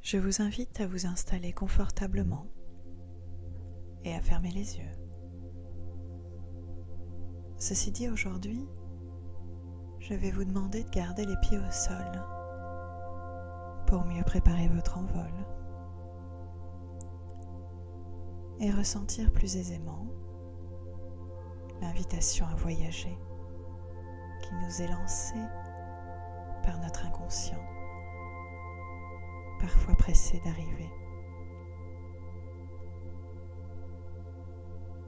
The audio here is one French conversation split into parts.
Je vous invite à vous installer confortablement et à fermer les yeux. Ceci dit, aujourd'hui, je vais vous demander de garder les pieds au sol pour mieux préparer votre envol et ressentir plus aisément l'invitation à voyager qui nous est lancée par notre inconscient, parfois pressé d'arriver.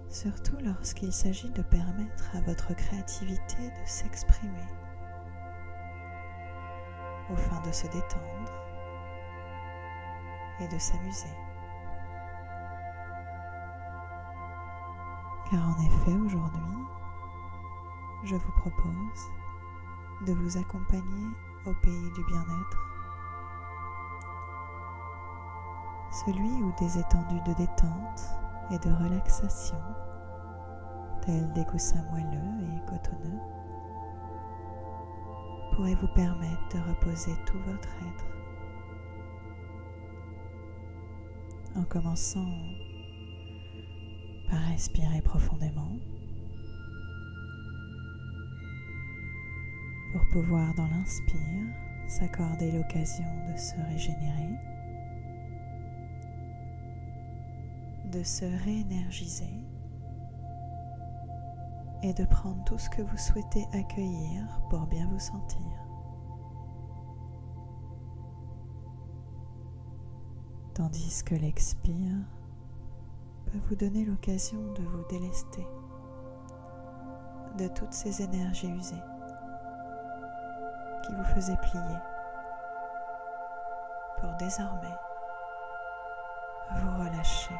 Surtout lorsqu'il s'agit de permettre à votre créativité de s'exprimer au fin de se détendre et de s'amuser. Car en effet, aujourd'hui, je vous propose de vous accompagner au pays du bien-être, celui où des étendues de détente et de relaxation, tels des coussins moelleux et cotonneux, pourraient vous permettre de reposer tout votre être. En commençant par respirer profondément pour pouvoir, dans l'inspire, s'accorder l'occasion de se régénérer, de se réénergiser et de prendre tout ce que vous souhaitez accueillir pour bien vous sentir. Tandis que l'expire peut vous donner l'occasion de vous délester de toutes ces énergies usées qui vous faisaient plier pour désormais vous relâcher.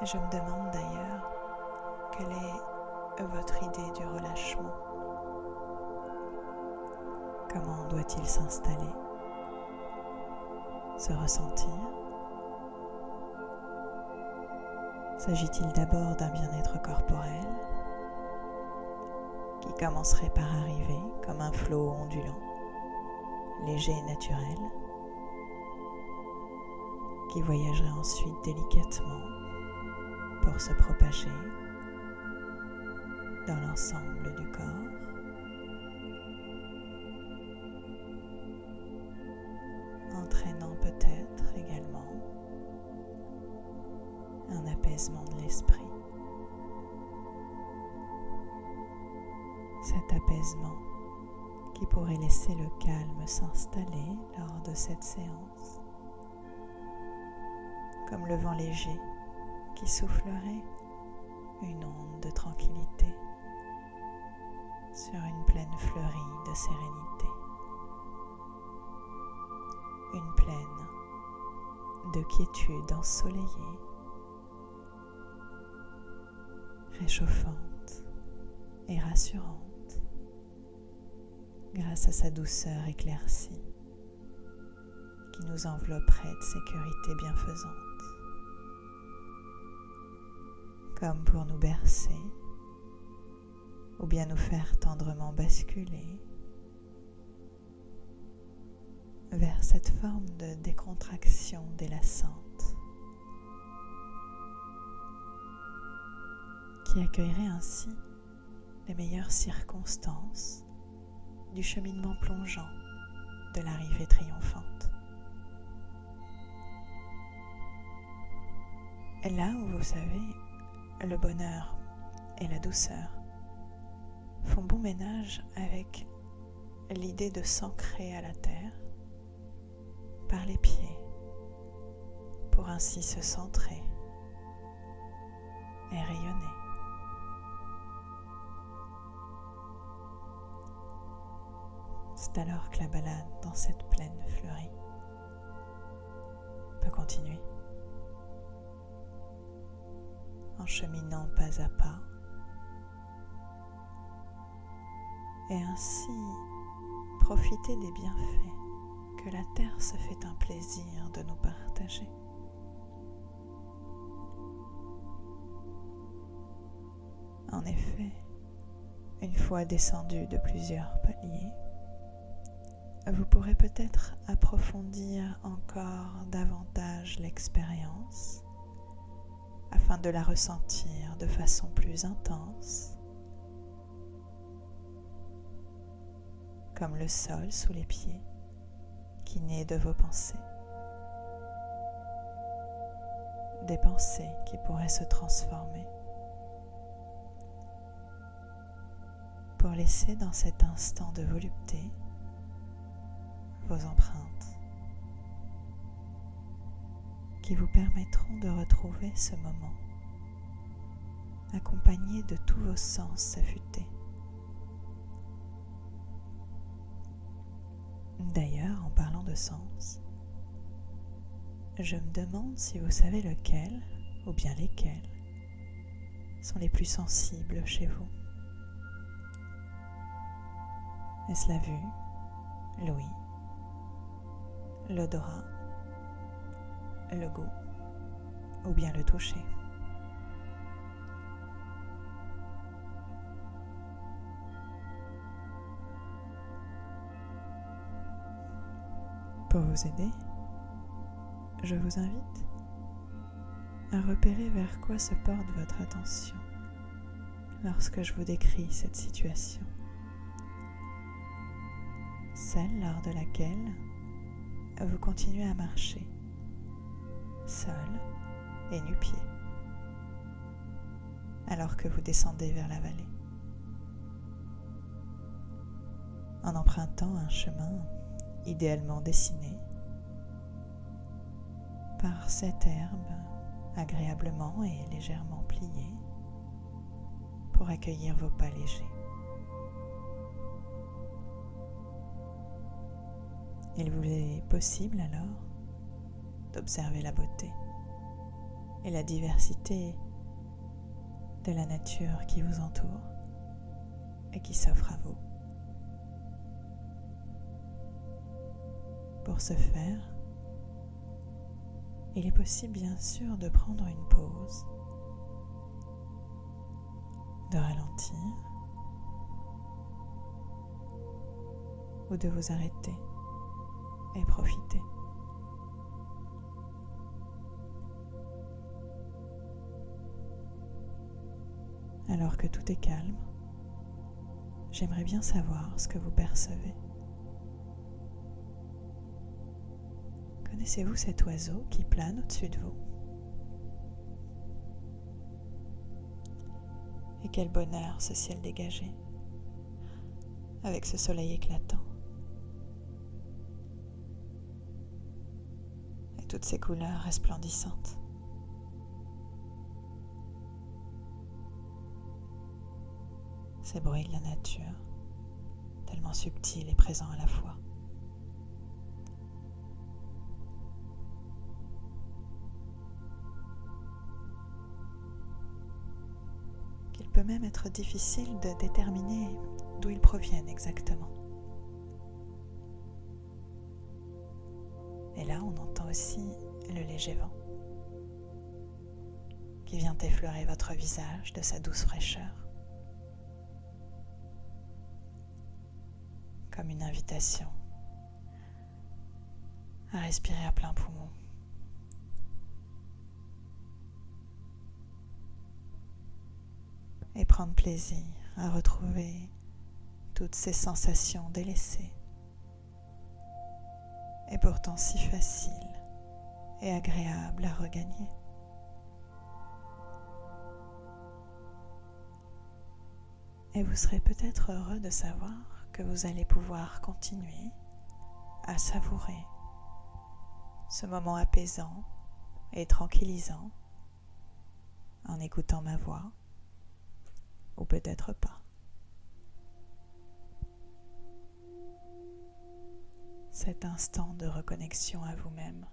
Et je me demande d'ailleurs quelle est votre idée du relâchement. Comment doit-il s'installer, se ressentir? S'agit-il d'abord d'un bien-être corporel qui commencerait par arriver comme un flot ondulant, léger et naturel, qui voyagerait ensuite délicatement pour se propager dans l'ensemble du corps, entraînant peut-être également un apaisement de l'esprit. Cet apaisement qui pourrait laisser le calme s'installer lors de cette séance, comme le vent léger qui soufflerait une onde de tranquillité sur une plaine fleurie de sérénité. Une plaine de quiétude ensoleillée, réchauffante et rassurante grâce à sa douceur éclaircie qui nous envelopperait de sécurité bienfaisante, comme pour nous bercer ou bien nous faire tendrement basculer vers cette forme de décontraction délassante qui accueillerait ainsi les meilleures circonstances du cheminement plongeant de l'arrivée triomphante. Et là où vous savez, le bonheur et la douceur font bon ménage avec l'idée de s'ancrer à la terre par les pieds pour ainsi se centrer et rayonner. C'est alors que la balade dans cette plaine fleurie peut continuer en cheminant pas à pas et ainsi profiter des bienfaits que la terre se fait un plaisir de nous partager. En effet, une fois descendu de plusieurs paliers, vous pourrez peut-être approfondir encore davantage l'expérience afin de la ressentir de façon plus intense, comme le sol sous les pieds qui naît de vos pensées. Des pensées qui pourraient se transformer pour laisser dans cet instant de volupté vos empreintes qui vous permettront de retrouver ce moment accompagné de tous vos sens affûtés. D'ailleurs, en parlant de sens, je me demande si vous savez lequel, ou bien lesquels, sont les plus sensibles chez vous. Est-ce la vue, l'ouïe, l'odorat, le goût, ou bien le toucher? Pour vous aider, je vous invite à repérer vers quoi se porte votre attention lorsque je vous décris cette situation. Celle lors de laquelle vous continuez à marcher, seul et nu-pieds, alors que vous descendez vers la vallée, en empruntant un chemin idéalement dessiné par cette herbe agréablement et légèrement pliée pour accueillir vos pas légers. Il vous est possible alors d'observer la beauté et la diversité de la nature qui vous entoure et qui s'offre à vous. Pour ce faire, il est possible bien sûr de prendre une pause, de ralentir ou de vous arrêter et profiter. Alors que tout est calme, j'aimerais bien savoir ce que vous percevez. Connaissez-vous cet oiseau qui plane au-dessus de vous? Et quel bonheur ce ciel dégagé, avec ce soleil éclatant. Et toutes ces couleurs resplendissantes. Ces bruits de la nature, tellement subtils et présents à la fois. Il peut même être difficile de déterminer d'où ils proviennent exactement. Et là, on entend aussi le léger vent qui vient effleurer votre visage de sa douce fraîcheur, comme une invitation à respirer à plein poumon. Et prendre plaisir à retrouver toutes ces sensations délaissées et pourtant si faciles et agréables à regagner. Et vous serez peut-être heureux de savoir que vous allez pouvoir continuer à savourer ce moment apaisant et tranquillisant en écoutant ma voix. Ou peut-être pas. Cet instant de reconnexion à vous-même,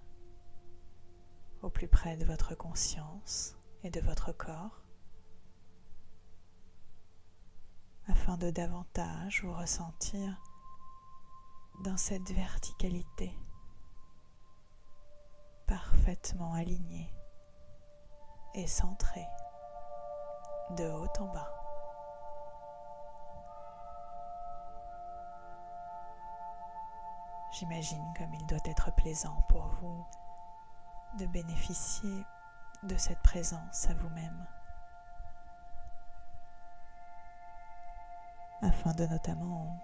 au plus près de votre conscience et de votre corps, afin de davantage vous ressentir dans cette verticalité, parfaitement alignée et centrée, de haut en bas. J'imagine comme il doit être plaisant pour vous de bénéficier de cette présence à vous-même, afin de notamment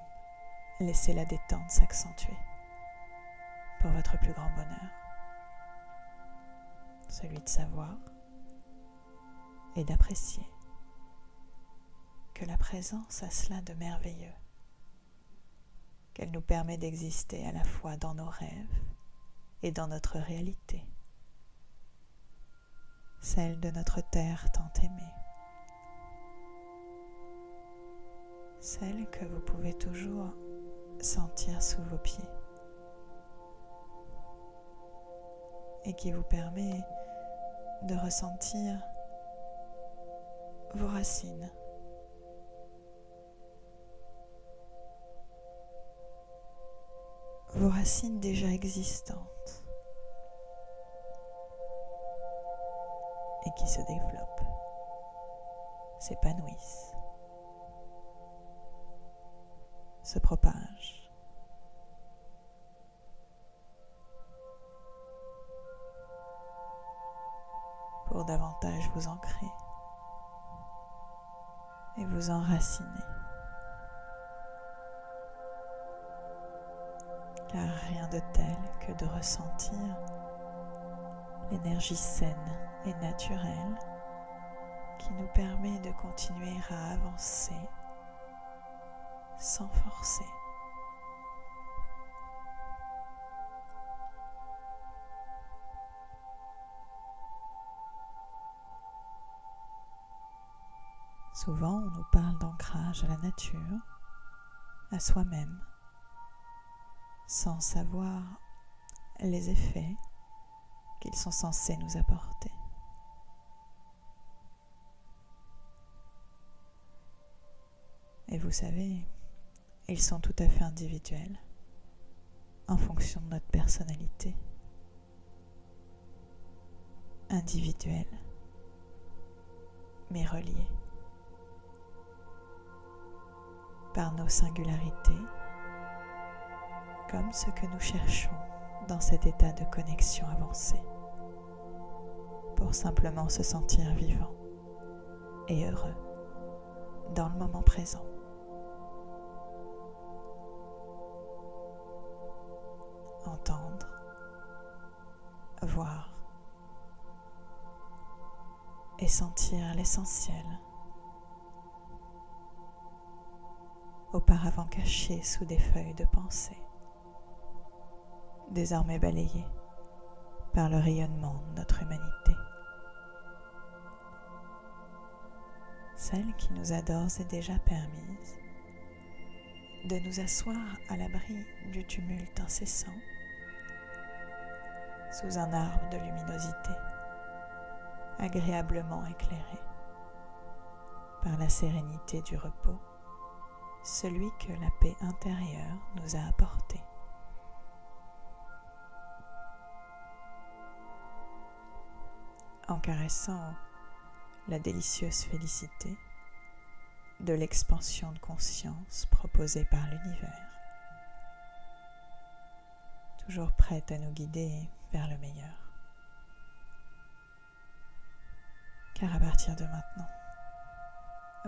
laisser la détente s'accentuer pour votre plus grand bonheur, celui de savoir et d'apprécier que la présence a cela de merveilleux, qu'elle nous permet d'exister à la fois dans nos rêves et dans notre réalité, celle de notre terre tant aimée, celle que vous pouvez toujours sentir sous vos pieds et qui vous permet de ressentir vos racines, déjà existantes et qui se développent, s'épanouissent, se propagent. Pour davantage vous ancrer et vous enraciner. Car rien de tel que de ressentir l'énergie saine et naturelle qui nous permet de continuer à avancer sans forcer. Souvent, on nous parle d'ancrage à la nature, à soi-même, sans savoir les effets qu'ils sont censés nous apporter. Et vous savez, ils sont tout à fait individuels, en fonction de notre personnalité. Individuels, mais reliés par nos singularités, comme ce que nous cherchons dans cet état de connexion avancée, pour simplement se sentir vivant et heureux dans le moment présent. Entendre, voir et sentir l'essentiel, auparavant caché sous des feuilles de pensée, désormais balayé par le rayonnement de notre humanité. Celle qui nous a d'ores et déjà permise de nous asseoir à l'abri du tumulte incessant, sous un arbre de luminosité, agréablement éclairé par la sérénité du repos, celui que la paix intérieure nous a apporté. En caressant la délicieuse félicité de l'expansion de conscience proposée par l'univers, toujours prête à nous guider vers le meilleur. Car à partir de maintenant,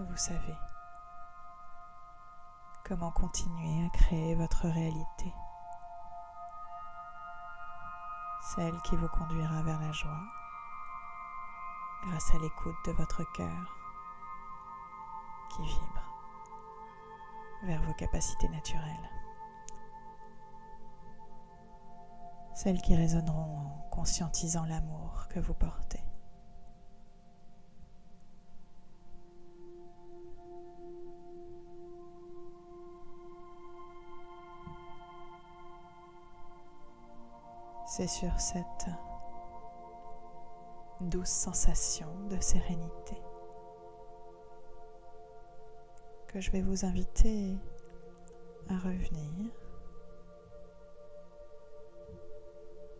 vous savez comment continuer à créer votre réalité, celle qui vous conduira vers la joie, grâce à l'écoute de votre cœur qui vibre vers vos capacités naturelles, celles qui résonneront en conscientisant l'amour que vous portez. C'est sur cette douce sensation de sérénité que je vais vous inviter à revenir.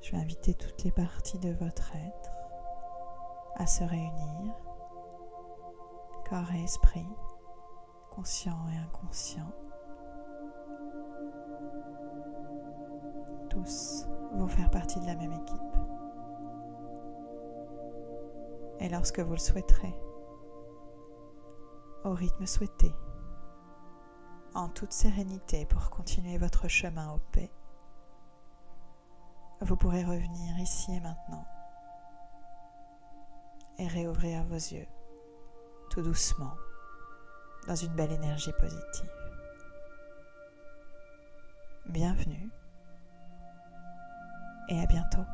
Je vais inviter toutes les parties de votre être à se réunir, corps et esprit, conscient et inconscient, tous vont faire partie de la même équipe. Et lorsque vous le souhaiterez, au rythme souhaité, en toute sérénité pour continuer votre chemin en paix, vous pourrez revenir ici et maintenant et réouvrir vos yeux tout doucement dans une belle énergie positive. Bienvenue et à bientôt.